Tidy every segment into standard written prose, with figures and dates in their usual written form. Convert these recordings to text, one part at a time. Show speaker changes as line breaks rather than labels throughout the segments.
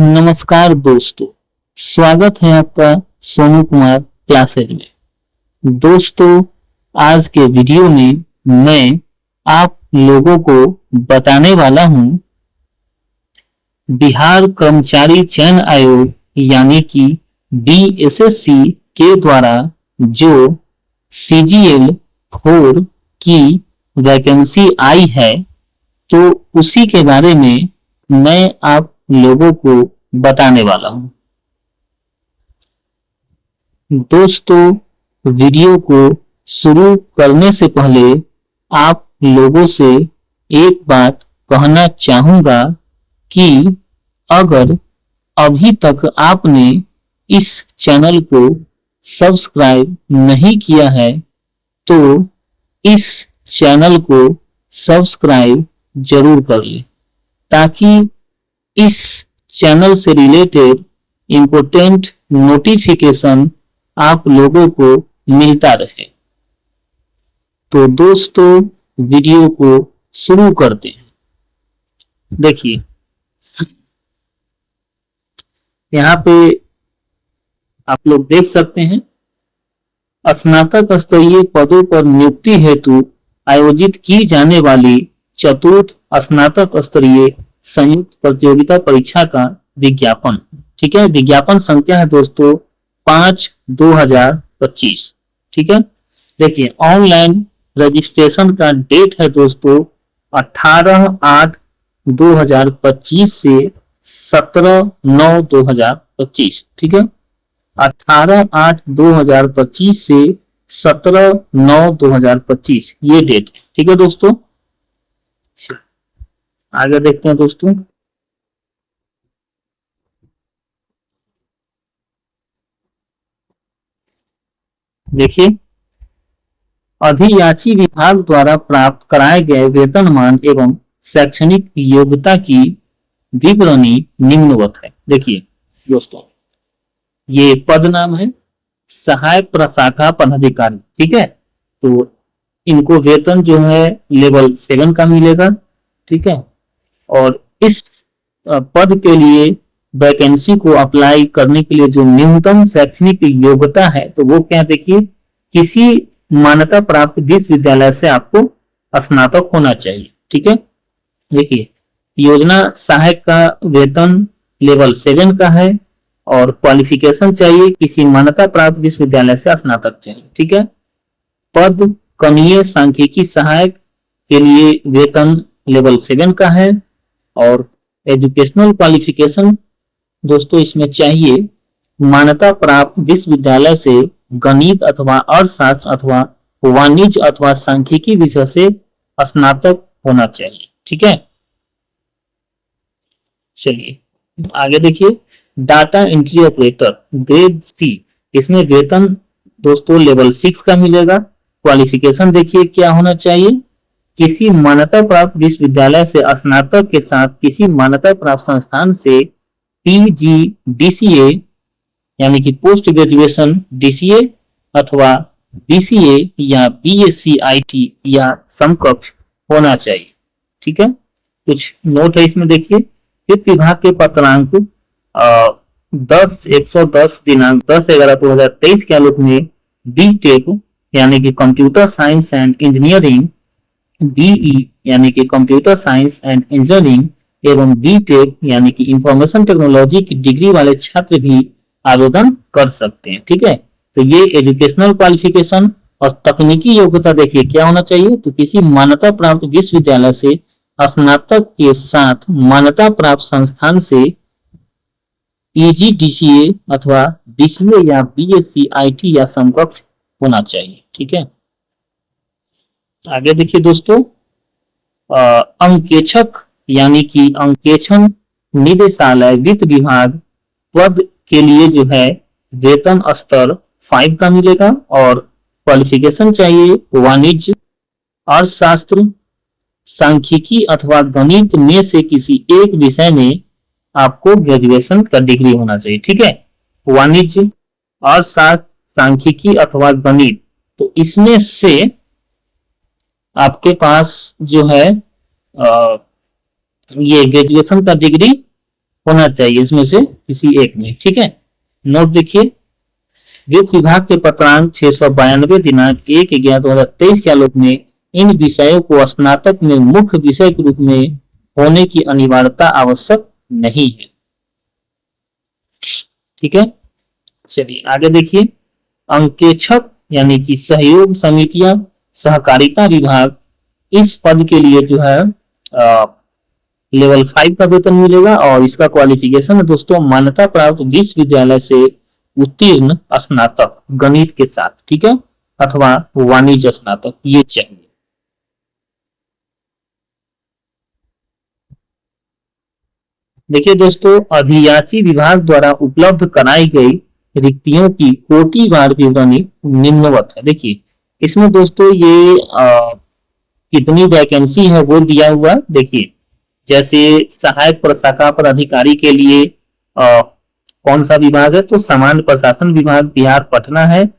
नमस्कार दोस्तों, स्वागत है आपका सोनू कुमार क्लासेज में। दोस्तों, आज के वीडियो में मैं आप लोगों को बताने वाला हूं बिहार कर्मचारी चयन आयोग यानी कि बीएसएससी के द्वारा जो CGL 4 की वैकेंसी आई है, तो उसी के बारे में मैं आप लोगों को बताने वाला हूं। दोस्तों, वीडियो को शुरू करने से पहले आप लोगों से एक बात कहना चाहूंगा कि अगर अभी तक आपने इस चैनल को सब्सक्राइब नहीं किया है तो इस चैनल को सब्सक्राइब जरूर कर लें, ताकि इस चैनल से रिलेटेड इंपोर्टेंट नोटिफिकेशन आप लोगों को मिलता रहे। तो दोस्तों, वीडियो को शुरू करते हैं। देखिए, यहाँ पे आप लोग देख सकते हैं, स्नातक स्तरीय पदों पर नियुक्ति हेतु आयोजित की जाने वाली चतुर्थ स्नातक स्तरीय संयुक्त प्रतियोगिता परीक्षा का विज्ञापन। ठीक है, विज्ञापन संख्या है दोस्तों 5/2025। ठीक है, देखिए, ऑनलाइन रजिस्ट्रेशन का डेट है दोस्तों 18/8/2025 से 17/9/2025। ठीक है, 18/8/2025 से 17/9/2025 ये डेट है। ठीक है दोस्तों, आगे देखते हैं दोस्तों। देखिए, अधियाची विभाग द्वारा प्राप्त कराए गए वेतनमान एवं शैक्षणिक योग्यता की विवरणी निम्नवत है। देखिए दोस्तों, ये पद नाम है सहायक प्रशाखा पदाधिकारी। ठीक है, तो इनको वेतन जो है लेवल 7 का मिलेगा। ठीक है, और इस पद के लिए वैकेंसी को अप्लाई करने के लिए जो न्यूनतम शैक्षणिक योग्यता है, तो वो क्या, देखिए, किसी मान्यता प्राप्त विश्वविद्यालय से आपको स्नातक होना चाहिए। ठीक है, देखिए, योजना सहायक का वेतन लेवल 7 का है और क्वालिफिकेशन चाहिए किसी मान्यता प्राप्त विश्वविद्यालय से स्नातक चाहिए। ठीक है, पद कनीय सांख्यिकी सहायक के लिए वेतन लेवल 7 का है और एजुकेशनल क्वालिफिकेशन दोस्तों इसमें चाहिए मान्यता प्राप्त विश्वविद्यालय से गणित अथवा अर्थशास्त्र अथवा वाणिज्य अथवा सांख्यिकी विषय से स्नातक होना चाहिए। ठीक है, चलिए आगे देखिए, data entry operator grade C, इसमें वेतन दोस्तों लेवल 6 का मिलेगा। क्वालिफिकेशन देखिए क्या होना चाहिए, किसी मान्यता प्राप्त विश्वविद्यालय से स्नातक के साथ किसी मान्यता प्राप्त संस्थान से PGDCA यानी कि पोस्ट ग्रेजुएशन DCA अथवा BCA या BSc IT या समकक्ष होना चाहिए। ठीक है, कुछ नोट है इसमें। देखिए, वित्त विभाग के पत्रांक 10/110 दिनांक 10/11/2023 के आलोक में BTech यानी कि computer science and engineering, BE यानी कि कंप्यूटर साइंस एंड इंजीनियरिंग एवं BTech यानी कि इंफॉर्मेशन टेक्नोलॉजी की डिग्री वाले छात्र भी आवेदन कर सकते हैं। ठीक है, तो ये एजुकेशनल क्वालिफिकेशन और तकनीकी योग्यता देखिए क्या होना चाहिए, तो किसी मान्यता प्राप्त विश्वविद्यालय से स्नातक के साथ मान्यता प्राप्त संस्थान से PGDCA अथवा BCA या BSc IT या समकक्ष होना चाहिए। ठीक है, आगे देखिए दोस्तों, अंकेक्षक यानी कि अंकेक्षण निदेशालय वित्त विभाग पद के लिए जो है वेतन स्तर 5 का मिलेगा और क्वालिफिकेशन चाहिए वाणिज्य, अर्थशास्त्र, सांख्यिकी अथवा गणित में से किसी एक विषय में आपको ग्रेजुएशन का डिग्री होना चाहिए। ठीक है, वाणिज्य, अर्थशास्त्र, सांख्यिकी अथवा गणित, तो इसमें से आपके पास जो है ये ग्रेजुएशन का डिग्री होना चाहिए इसमें से किसी एक में। ठीक है, नोट देखिए, वित्त विभाग के पत्रांक 692 दिनांक 1/11/2023 के आलोक में इन विषयों को स्नातक में मुख्य विषय के रूप में होने की अनिवार्यता आवश्यक नहीं है। ठीक है, चलिए आगे देखिए, अंकेक्षक यानी कि सहयोग समितियां, सहकारिता विभाग, इस पद के लिए जो है लेवल 5 का वेतन मिलेगा और इसका क्वालिफिकेशन है दोस्तों मान्यता प्राप्त विश्वविद्यालय से उत्तीर्ण स्नातक गणित के साथ। ठीक है, अथवा वाणिज्य स्नातक ये चाहिए। देखिए दोस्तों, अभियाची विभाग द्वारा उपलब्ध कराई गई रिक्तियों की कोटिवार विवरणी निम्नवत है। देखिए इसमें दोस्तों ये कितनी वैकेंसी है वो दिया हुआ। देखिए जैसे सहायक प्रशाखा पर अधिकारी के लिए कौन सा विभाग है, तो सामान्य प्रशासन विभाग बिहार पटना है।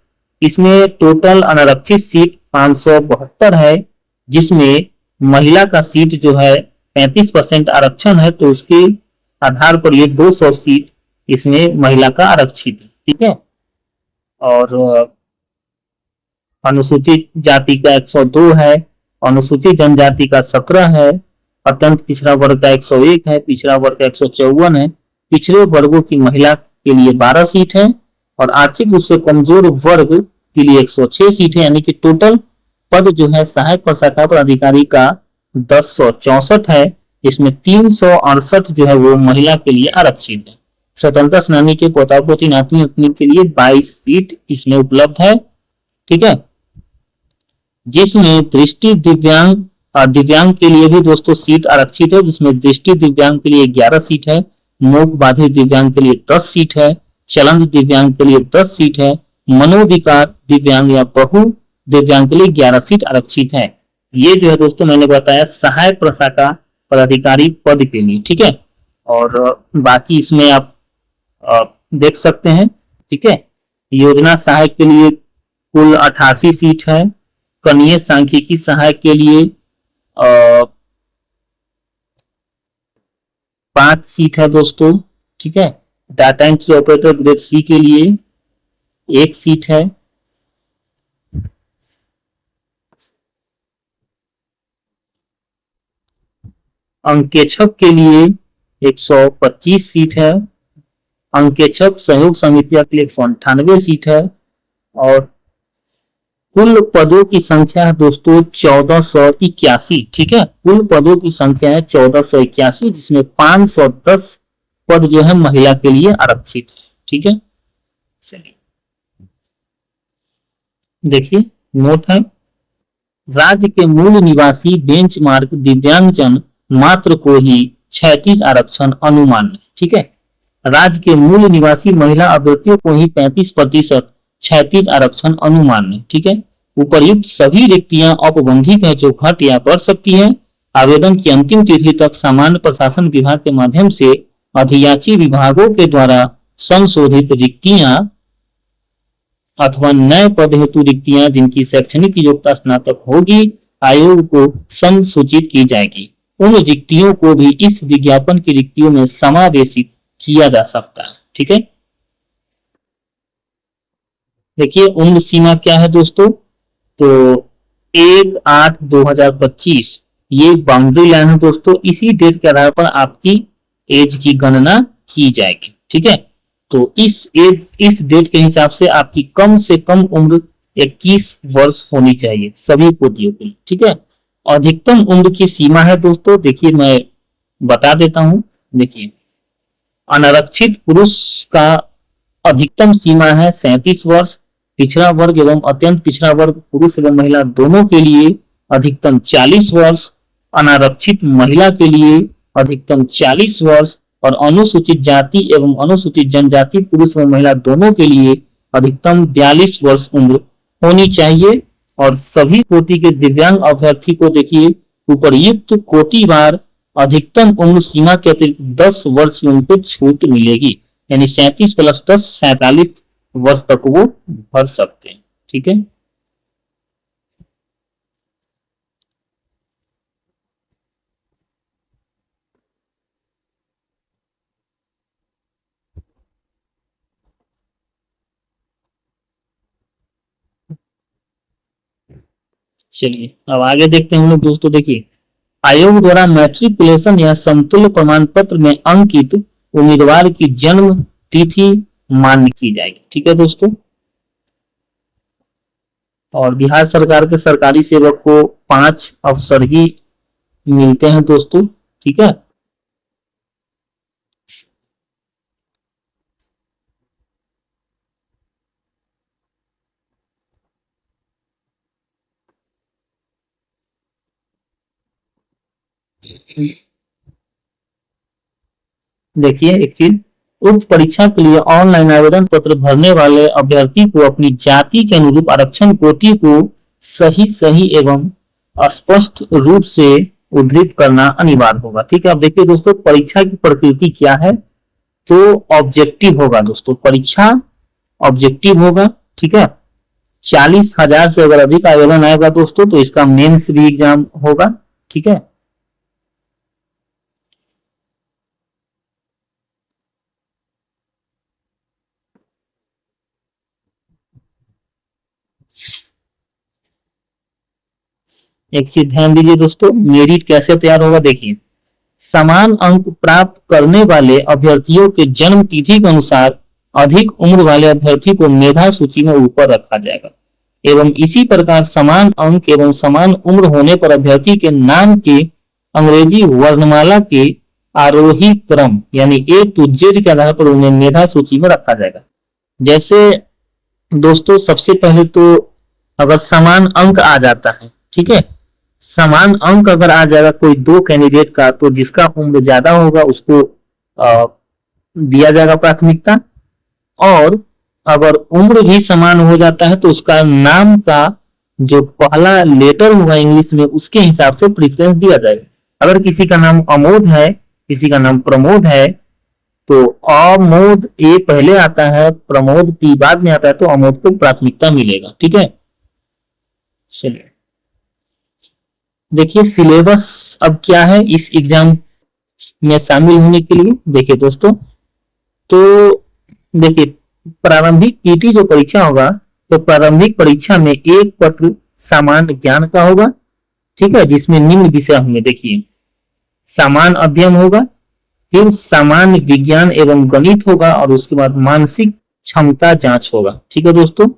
इसमें टोटल अनारक्षित सीट 572 है, जिसमें महिला का सीट जो है 35% आरक्षण है, तो उसके आधार पर ये 200 सीट इसमें महिला का आरक्षित है। ठीक है, और अनुसूचित जाति का 102 है, अनुसूचित जनजाति का 17 है, अत्यंत पिछड़ा वर्ग का 101 है, पिछड़ा वर्ग का 154 है, पिछड़े वर्गों की महिला के लिए 12 सीट है और आर्थिक रूप से कमजोर वर्ग के लिए 106 सीट है। यानी कि टोटल पद जो है सहायक प्रशाखा पदाधिकारी का 1064 है, इसमें 368 जो है वो महिला के लिए आरक्षित है। स्वतंत्रता सेनानी के पोता पोती नाती नातनी के लिए 22 सीट इसमें उपलब्ध है। ठीक है, जिसमें दृष्टि दिव्यांग दिव्यांग के लिए भी दोस्तों सीट आरक्षित है, जिसमें दृष्टि दिव्यांग के लिए 11 सीट है, मूक बाधित दिव्यांग के लिए 10 सीट है, चलंत दिव्यांग के लिए 10 सीट है, मनोविकार दिव्यांग या बहु दिव्यांग के लिए 11 सीट आरक्षित है। ये जो है दोस्तों मैंने बताया सहायक प्रशाखा पदाधिकारी पद के लिए। ठीक है, और बाकी इसमें आप देख सकते हैं। ठीक है, योजना सहायक के लिए कुल 88 सीट है, कनीय सांख्यिकी सहायक के लिए 5 सीट है दोस्तों। ठीक है, data entry operator grade C के लिए 1 सीट है, अंकेक्षक के लिए 125 सीट है, अंकेक्षक सहयोग समितियों के लिए 198 सीट है और कुल पदों की संख्या है दोस्तों 1481। ठीक है, कुल पदों की संख्या है 1481, जिसमें 510 पद जो है महिला के लिए आरक्षित है। ठीक है, चलिए देखिए नोट है, राज्य के मूल निवासी बेंचमार्क दिव्यांगजन मात्र को ही 36 आरक्षण अनुमान है। ठीक है, राज्य के मूल निवासी महिला अभ्यर्थियों को ही 35% 36 आरक्षण अनुमान है। ठीक है, उपर्युक्त सभी रिक्तियां औपबंधिक है जो घट या बढ़ सकती है। आवेदन की अंतिम तिथि तक सामान्य प्रशासन विभाग के माध्यम से अधियाची विभागों के द्वारा संशोधित रिक्तियां अथवा नए पद हेतु रिक्तियां जिनकी शैक्षणिक योग्यता स्नातक होगी आयोग को संसूचित की जाएगी। उन रिक्तियों को भी इस विज्ञापन की रिक्तियों में समावेशित किया जा सकता है। ठीक है, देखिए उम्र सीमा क्या है दोस्तों, तो 1/8/2025 ये बाउंड्री लाइन है दोस्तों, इसी डेट के आधार पर आपकी एज की गणना की जाएगी। ठीक है, तो इस डेट के हिसाब से आपकी कम से कम उम्र 21 वर्ष होनी चाहिए सभी पोटियों के लिए। ठीक है, अधिकतम उम्र की सीमा है दोस्तों, देखिए मैं बता देता हूं। देखिए अनारक्षित पुरुष का अधिकतम सीमा है 37 वर्ष, पिछड़ा वर्ग एवं अत्यंत पिछड़ा वर्ग पुरुष एवं महिला दोनों के लिए अधिकतम 40 वर्ष, अनारक्षित महिला के लिए अधिकतम 40 वर्ष और अनुसूचित जाति एवं अनुसूचित जनजाति पुरुष एवं महिला दोनों के लिए अधिकतम 42 वर्ष उम्र होनी चाहिए। और सभी कोटि के दिव्यांग अभ्यर्थी को देखिए उपर्युक्त कोटिवार अधिकतम उम्र सीमा के अतिरिक्त 10 वर्ष की उनको छूट मिलेगी, यानी 37+10 47 वर्ष तक वो भर सकते हैं। ठीक है, चलिए अब आगे देखते हैं हम लोग दोस्तों। देखिए, आयोग द्वारा मैट्रिकुलेशन या समतुल्य प्रमाण पत्र में अंकित उम्मीदवार की जन्म तिथि मान्य की जाएगी। ठीक है दोस्तों। और बिहार सरकार के सरकारी सेवक को 5 अवसर ही मिलते हैं दोस्तों। ठीक है। देखिए एक चीज, उक्त परीक्षा के लिए ऑनलाइन आवेदन पत्र भरने वाले अभ्यर्थी को अपनी जाति के अनुरूप आरक्षण कोटि को सही सही एवं स्पष्ट रूप से उद्धृत करना अनिवार्य होगा। ठीक है। अब देखिए दोस्तों, परीक्षा की प्रकृति क्या है, तो ऑब्जेक्टिव होगा दोस्तों। परीक्षा ऑब्जेक्टिव होगा। ठीक है। 40,000 से अगर अधिक आवेदन आएगा दोस्तों तो इसका मेंस भी एग्जाम होगा। ठीक है। एक चीज ध्यान दीजिए दोस्तों, मेरिट कैसे तैयार होगा। देखिए, समान अंक प्राप्त करने वाले अभ्यर्थियों के जन्म तिथि के अनुसार अधिक उम्र वाले अभ्यर्थी को मेधा सूची में ऊपर रखा जाएगा एवं इसी प्रकार समान अंक एवं समान उम्र होने पर अभ्यर्थी के नाम के अंग्रेजी वर्णमाला के आरोही क्रम यानी ए टू जेड के आधार पर उन्हें मेधा सूची में रखा जाएगा। जैसे दोस्तों, सबसे पहले तो अगर समान अंक आ जाता है, ठीक है, समान अंक अगर आ जाएगा कोई दो कैंडिडेट का, तो जिसका उम्र ज्यादा होगा उसको दिया जाएगा प्राथमिकता। और अगर उम्र भी समान हो जाता है तो उसका नाम का जो पहला लेटर होगा इंग्लिश में उसके हिसाब से प्रेफरेंस दिया जाएगा। अगर किसी का नाम अमोद है, किसी का नाम प्रमोद है, तो अमोद ए पहले आता है, प्रमोद पी बाद में आता है, तो अमोद को प्राथमिकता मिलेगा। ठीक है। चलिए देखिए, सिलेबस अब क्या है इस एग्जाम में शामिल होने के लिए। देखिए दोस्तों, तो देखिए प्रारंभिक पीटी जो परीक्षा होगा, तो प्रारंभिक परीक्षा में एक पत्र सामान्य ज्ञान का होगा। ठीक है, जिसमें निम्न विषय होंगे। देखिए, सामान्य अध्ययन होगा, फिर सामान्य विज्ञान एवं गणित होगा, और उसके बाद मानसिक क्षमता जांच होगा। ठीक है दोस्तों।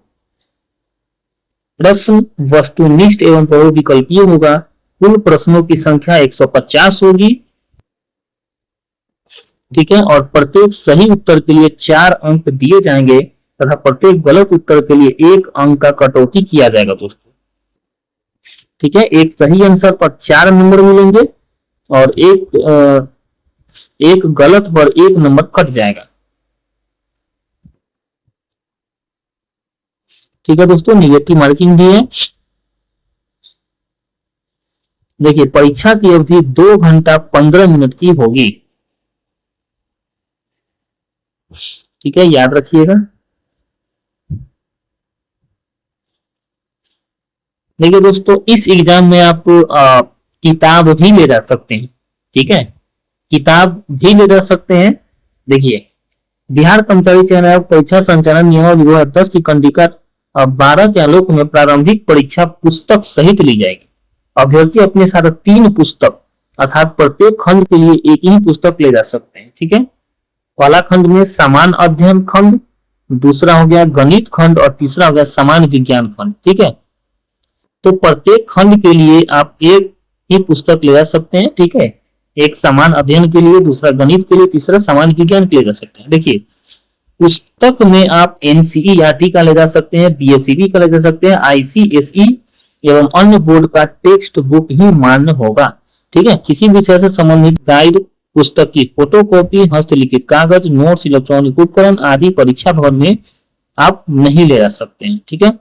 प्रश्न वस्तुनिष्ठ एवं बहुविकल्पीय होगा। कुल प्रश्नों की संख्या 150 होगी। ठीक है। और प्रत्येक सही उत्तर के लिए 4 अंक दिए जाएंगे तथा प्रत्येक गलत उत्तर के लिए 1 अंक का कटौती किया जाएगा दोस्तों। ठीक है। एक सही आंसर पर 4 नंबर मिलेंगे और एक गलत पर 1 नंबर कट जाएगा। ठीक है दोस्तों, निगेटिव मार्किंग भी है। देखिए, परीक्षा की अवधि 2 घंटा 15 मिनट की होगी। ठीक है, याद रखिएगा। देखिए दोस्तों, इस एग्जाम में आप किताब भी ले जा सकते हैं। ठीक है, किताब भी ले जा सकते हैं। देखिए, बिहार कर्मचारी चयन आयोग परीक्षा संचालन नियमावली 2010 की कंडिका 12 के आलोक में प्रारंभिक परीक्षा पुस्तक सहित ली जाएगी। अभ्यर्थी अपने साथ 3 पुस्तक अर्थात प्रत्येक खंड के लिए एक ही पुस्तक ले जा सकते हैं। ठीक है। पहला खंड में समान अध्ययन खंड, दूसरा हो गया गणित खंड और तीसरा हो गया सामान्य विज्ञान खंड। ठीक है। तो प्रत्येक खंड के लिए आप एक ही पुस्तक ले जा सकते हैं। ठीक है। एक समान अध्ययन के लिए, दूसरा गणित के लिए, तीसरा सामान्य विज्ञान के लिए जा सकते हैं। देखिए, पुस्तक में आप एनसीईआरटी का ले जा सकते हैं, बीएसईबी का ले जा सकते हैं, आईसीएसई एवं अन्य बोर्ड का टेक्स्ट बुक ही मान्य होगा। ठीक है। किसी विषय से संबंधित गाइड, पुस्तक की फोटोकॉपी, हस्तलिखित कागज, नोट्स, इलेक्ट्रॉनिक उपकरण आदि परीक्षा भवन में आप नहीं ले जा सकते हैं। ठीक है।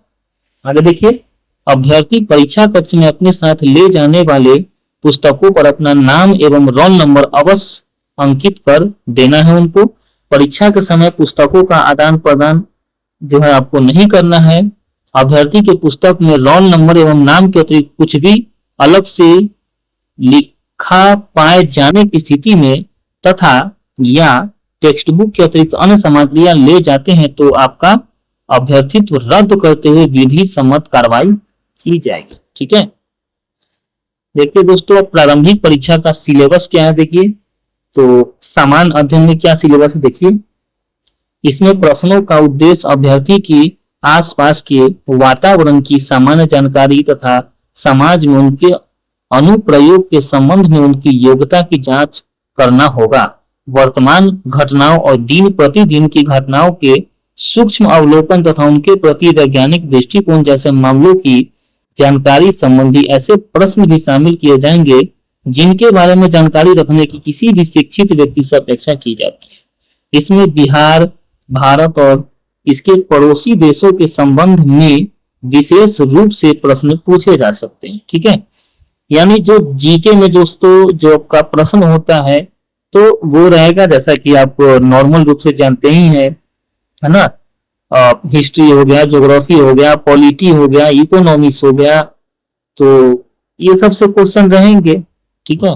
आगे देखिए, अभ्यर्थी परीक्षा कक्ष में अपने साथ ले जाने वाले पुस्तकों पर अपना नाम एवं रोल नंबर अवश्य अंकित कर देना है उनको। परीक्षा के समय पुस्तकों का आदान प्रदान जो है आपको नहीं करना है। अभ्यर्थी के पुस्तक में रोल नंबर एवं नाम के अतिरिक्त कुछ भी अलग से लिखा पाए जाने की स्थिति में तथा या टेक्स्ट बुक के अतिरिक्त अन्य सामग्रियां ले जाते हैं तो आपका अभ्यर्थित्व रद्द करते हुए विधि सम्मत कार्रवाई की जाएगी। ठीक है। देखिए दोस्तों, अब प्रारंभिक परीक्षा का सिलेबस क्या है देखिए। तो सामान्य अध्ययन में क्या सिलेबस है देखिए। इसमें प्रश्नों का उद्देश्य अभ्यर्थी की आसपास के वातावरण की सामान्य जानकारी तथा समाज में उनके अनुप्रयोग के संबंध में उनकी योग्यता की जांच करना होगा। वर्तमान घटनाओं और दिन प्रतिदिन की घटनाओं के सूक्ष्म अवलोकन तथा उनके प्रति वैज्ञानिक दृष्टिकोण जैसे मामलों की जानकारी संबंधी ऐसे प्रश्न भी शामिल किए जाएंगे जिनके बारे में जानकारी रखने की किसी भी शिक्षित व्यक्ति से अपेक्षा की जाती है। इसमें बिहार, भारत और इसके पड़ोसी देशों के संबंध में विशेष रूप से प्रश्न पूछे जा सकते हैं। ठीक है, यानी जो जीके में दोस्तों जो आपका प्रश्न होता है तो वो रहेगा जैसा कि आप नॉर्मल रूप से जानते ही है ना। हिस्ट्री हो गया, ज्योग्राफी हो गया, पॉलिटी हो गया, इकोनॉमिक्स हो गया, तो ये सबसे क्वेश्चन रहेंगे। ठीक है,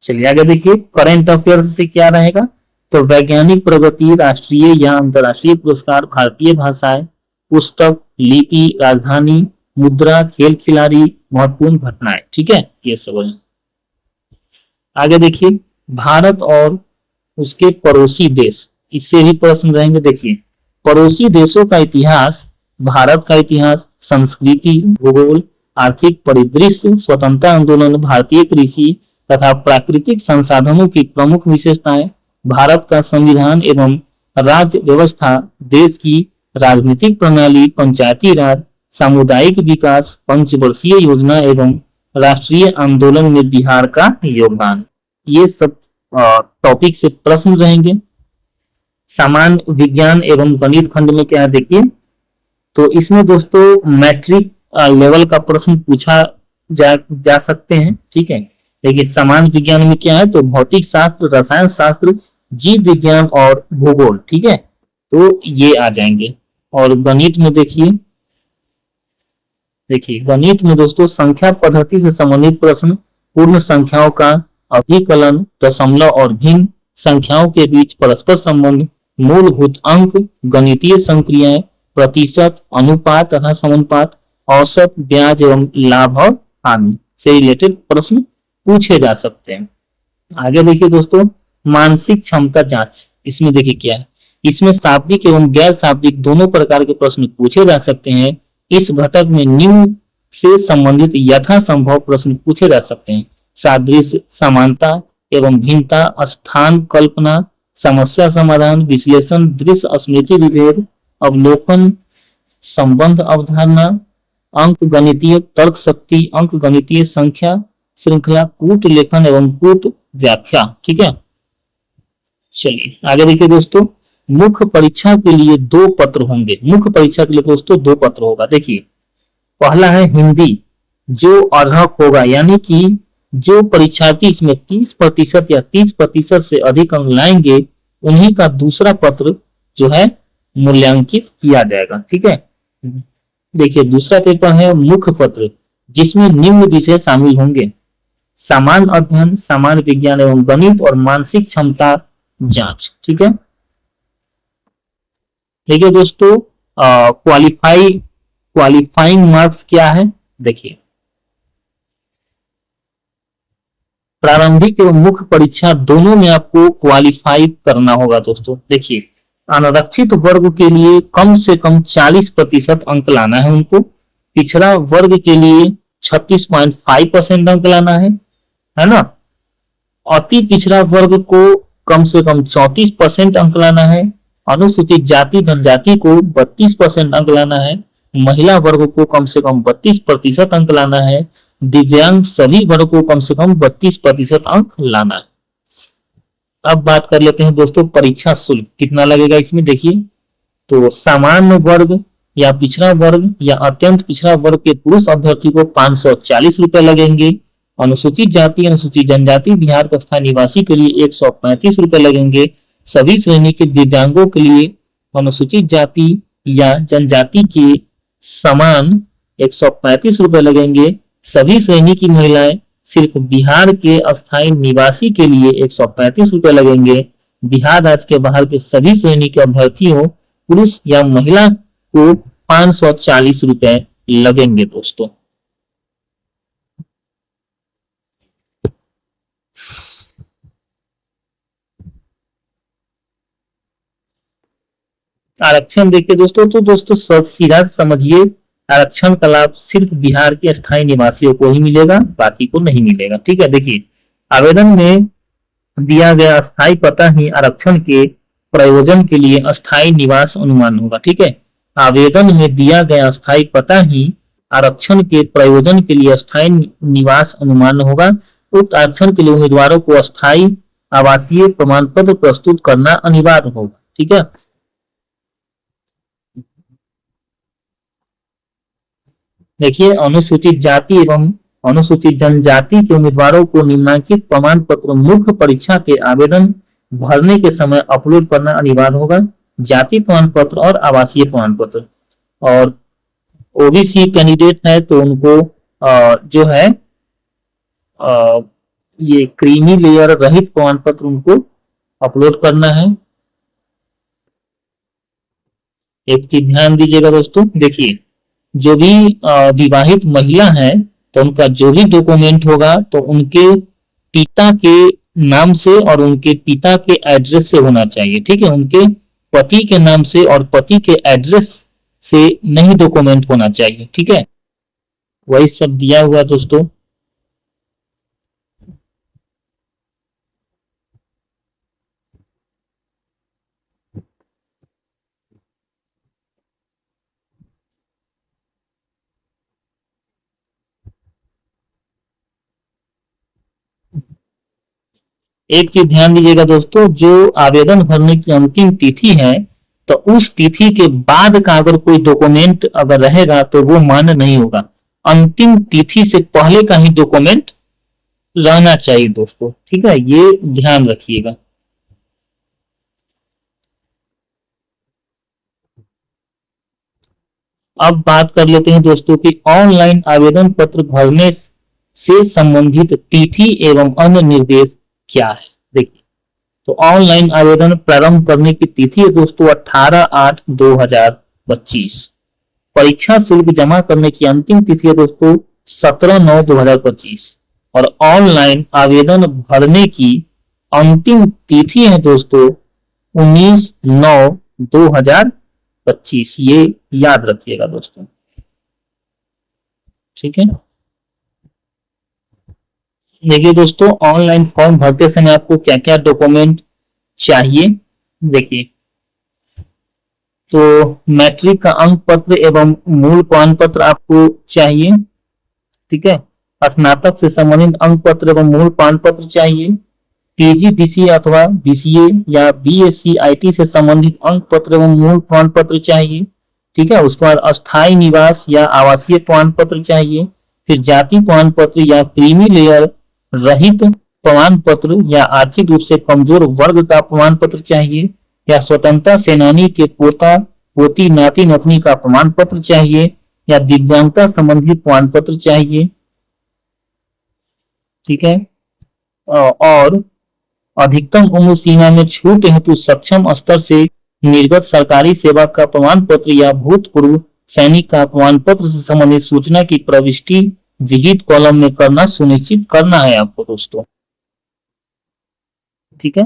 चलिए आगे देखिए। करंट अफेयर से क्या रहेगा, तो वैज्ञानिक प्रगति, राष्ट्रीय या अंतर्राष्ट्रीय पुरस्कार, भारतीय भाषाएं, पुस्तक, लिपि, राजधानी, मुद्रा, खेल खिलाड़ी, महत्वपूर्ण घटनाएं। ठीक है, ये सब है। आगे देखिए, भारत और उसके पड़ोसी देश, इससे भी प्रश्न रहेंगे। देखिए, पड़ोसी देशों का इतिहास, भारत का इतिहास, संस्कृति, भूगोल, आर्थिक परिदृश्य, स्वतंत्रता आंदोलन, भारतीय कृषि तथा प्राकृतिक संसाधनों की प्रमुख विशेषताएं, भारत का संविधान एवं राज्य व्यवस्था, देश की राजनीतिक प्रणाली, पंचायती राज, सामुदायिक विकास, पंचवर्षीय योजना एवं राष्ट्रीय आंदोलन में बिहार का योगदान, ये सब टॉपिक से प्रश्न रहेंगे। सामान्य विज्ञान एवं गणित खंड में क्या है देखिए, तो इसमें दोस्तों मैट्रिक लेवल का प्रश्न पूछा जा सकते हैं। ठीक है, देखिए सामान्य विज्ञान में क्या है, तो भौतिक शास्त्र, रसायन शास्त्र, जीव विज्ञान और भूगोल। ठीक है, तो ये आ जाएंगे। और गणित में देखिए गणित में दोस्तों संख्या पद्धति से संबंधित प्रश्न, पूर्ण संख्याओं का अभिकलन, दशमलव और भिन्न संख्याओं के बीच परस्पर संबंध, मूलभूत अंक, गणितीय संक्रियाएं, प्रतिशत, अनुपात तथा समानुपात, औसत, ब्याज एवं लाभ और हानि से रिलेटेड प्रश्न पूछे जा सकते हैं। आगे देखिए दोस्तों, मानसिक क्षमता जांच, इसमें देखिए क्या है, इसमें शाब्दिक एवं गैर शाब्दिक दोनों प्रकार के प्रश्न पूछे जा सकते हैं। इस घटक में निम्न से संबंधित यथासंभव प्रश्न पूछे जा सकते हैं। सादृश्य, समानता एवं भिन्नता, स्थान कल्पना, समस्या समाधान, विश्लेषण, दृश्य स्मृति विभेद, अवलोकन, संबंध अवधारणा, अंक गणितीय तर्क शक्ति, अंक गणितीय संख्या श्रृंखला, कूट लेखन एवं कूट व्याख्या। ठीक है, चलिए आगे देखिए दोस्तों, मुख्य परीक्षा के लिए 2 पत्र होंगे। मुख्य परीक्षा के लिए दोस्तों 2 पत्र होगा। देखिए, पहला है हिंदी, जो अर्हक होगा, यानी कि जो परीक्षार्थी इसमें 30% या 30% से अधिक अंक लाएंगे उन्हीं का दूसरा पत्र जो है मूल्यांकित किया जाएगा। ठीक है, देखिए दूसरा पेपर है मुख्य पत्र, जिसमें निम्न विषय शामिल होंगे: सामान्य अध्ययन, सामान्य विज्ञान एवं गणित और मानसिक क्षमता जांच। ठीक है, देखिए दोस्तों, क्वालिफाइंग मार्क्स क्या है देखिए, प्रारंभिक एवं मुख्य परीक्षा दोनों में आपको क्वालिफाई करना होगा दोस्तों। देखिए, अनारक्षित वर्ग के लिए कम से कम 40% अंक लाना है उनको, पिछड़ा वर्ग के लिए 36.5% अंक लाना है ना। अति पिछड़ा वर्ग को कम से कम 34% अंक लाना है, अनुसूचित जाति जनजाति को 32% अंक लाना है, महिला वर्ग को कम से कम 32% अंक लाना है, दिव्यांग सभी वर्ग को कम से कम 32% अंक लाना है। अब बात कर लेते हैं दोस्तों परीक्षा शुल्क कितना लगेगा इसमें। देखिए, तो सामान्य वर्ग या पिछड़ा वर्ग या अत्यंत पिछड़ा वर्ग के पुरुष अभ्यर्थी को 540 रुपए लगेंगे, अनुसूचित जाति अनुसूचित जनजाति बिहार के स्थायी निवासी के लिए 135 रुपए लगेंगे, सभी श्रेणी के दिव्यांगों के लिए अनुसूचित जाति या जनजाति के समान 135 रुपए लगेंगे, सभी श्रेणी की महिलाएं सिर्फ बिहार के अस्थायी निवासी के लिए 135 रुपए लगेंगे, बिहार राज्य के बाहर के सभी श्रेणी के अभ्यर्थियों पुरुष या महिला को 540 रुपए लगेंगे दोस्तों। आरक्षण देखिए दोस्तों, तो दोस्तों सीधा समझिए, आरक्षण का लाभ सिर्फ बिहार के स्थायी निवासियों को ही मिलेगा, बाकी को नहीं मिलेगा। ठीक है, देखिए आवेदन में दिया गया स्थायी पता ही आरक्षण के प्रयोजन के लिए अस्थायी निवास अनुमान होगा। ठीक है, आवेदन में दिया गया स्थायी पता ही आरक्षण के प्रयोजन के लिए अस्थायी निवास अनुमान होगा। उक्त आरक्षण के लिए उम्मीदवारों को अस्थायी आवासीय प्रमाण पत्र प्रस्तुत करना अनिवार्य होगा। ठीक है, देखिए अनुसूचित जाति एवं अनुसूचित जनजाति के उम्मीदवारों को निम्नलिखित प्रमाण पत्र मुख्य परीक्षा के आवेदन भरने के समय अपलोड करना अनिवार्य होगा। जाति प्रमाण पत्र और आवासीय प्रमाण पत्र। और ओबीसी कैंडिडेट है तो उनको जो है ये क्रीमी लेयर रहित प्रमाण पत्र उनको अपलोड करना है। एक चीज ध्यान दीजिएगा दोस्तों, देखिए जो भी विवाहित महिला है तो उनका जो भी डॉक्यूमेंट होगा तो उनके पिता के नाम से और उनके पिता के एड्रेस से होना चाहिए। ठीक है, उनके पति के नाम से और पति के एड्रेस से नहीं डॉक्यूमेंट होना चाहिए। ठीक है, वही सब दिया हुआ दोस्तों। एक चीज ध्यान दीजिएगा दोस्तों, जो आवेदन भरने की अंतिम तिथि है तो उस तिथि के बाद का अगर कोई डॉक्यूमेंट अगर रहेगा तो वो मान्य नहीं होगा। अंतिम तिथि से पहले का ही डॉक्यूमेंट रहना चाहिए दोस्तों। ठीक है, ये ध्यान रखिएगा। अब बात कर लेते हैं दोस्तों कि ऑनलाइन आवेदन पत्र भरने से संबंधित तिथि एवं अन्य निर्देश क्या है। देखिए, तो ऑनलाइन आवेदन प्रारंभ करने की तिथि है दोस्तों 18/8/2025। परीक्षा शुल्क जमा करने की अंतिम तिथि है दोस्तों 17/9/2025। और ऑनलाइन आवेदन भरने की अंतिम तिथि है दोस्तों 19/9/2025। ये याद रखिएगा दोस्तों। ठीक है, देखिए दोस्तों ऑनलाइन फॉर्म भरते समय आपको क्या क्या डॉक्यूमेंट चाहिए। देखिए, तो मैट्रिक का अंक पत्र एवं मूल प्रमाण पत्र आपको चाहिए। ठीक है, स्नातक से संबंधित अंक पत्र एवं मूल प्रमाण पत्र चाहिए। पीजीडीसीए अथवा बीसीए या बीएससी आईटी से संबंधित अंक पत्र एवं मूल प्रमाण पत्र चाहिए। ठीक है, उसके बाद अस्थायी निवास या आवासीय प्रमाण पत्र चाहिए। फिर जाति प्रमाण पत्र या क्रीमी लेयर रहित प्रमाण पत्र या आर्थिक रूप से कमजोर वर्ग का प्रमाण पत्र चाहिए। या स्वतंत्रता सेनानी के पोता पोती नाती नतनी का प्रमाण पत्र चाहिए। या दिव्यांगता संबंधित प्रमाण पत्र चाहिए। ठीक है, और अधिकतम उम्र सीमा में छूट हेतु सक्षम स्तर से निर्गत सरकारी सेवा का प्रमाण पत्र या भूतपूर्व सैनिक का प्रमाण पत्र से संबंधित सूचना की प्रविष्टि विहित कॉलम में करना सुनिश्चित करना है आपको दोस्तों। ठीक है,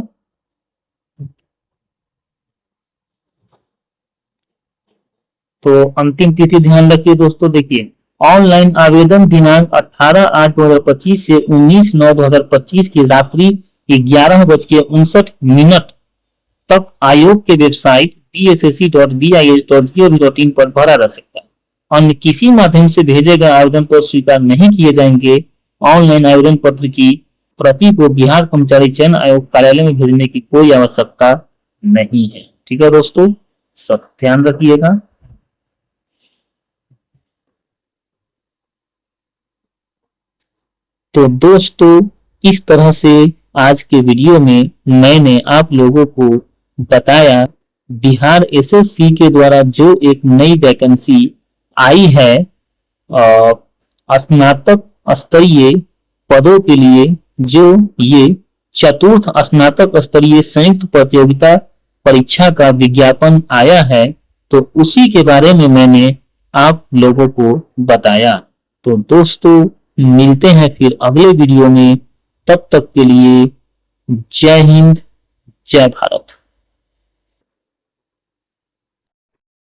तो अंतिम तिथि ध्यान रखिए दोस्तों। देखिए, ऑनलाइन आवेदन दिनांक 18/8/2025 से 19/9/2025 की रात्रि 11:59 तक आयोग के वेबसाइट pssc.bis.gov.in पर भरा जा सकता है। अन्य किसी माध्यम से भेजे गए आवेदन पत्र स्वीकार नहीं किए जाएंगे। ऑनलाइन आवेदन पत्र की प्रति को बिहार कर्मचारी चयन आयोग कार्यालय में भेजने की कोई आवश्यकता नहीं है। ठीक है दोस्तों, सब ध्यान रखिएगा। तो दोस्तों इस तरह से आज के वीडियो में मैंने आप लोगों को बताया बिहार एसएससी के द्वारा जो एक नई वैकेंसी आई है स्नातक स्तरीय पदों के लिए, जो ये चतुर्थ स्नातक स्तरीय संयुक्त प्रतियोगिता परीक्षा का विज्ञापन आया है, तो उसी के बारे में मैंने आप लोगों को बताया। तो दोस्तों मिलते हैं फिर अगले वीडियो में, तब तक के लिए जय हिंद जय भारत।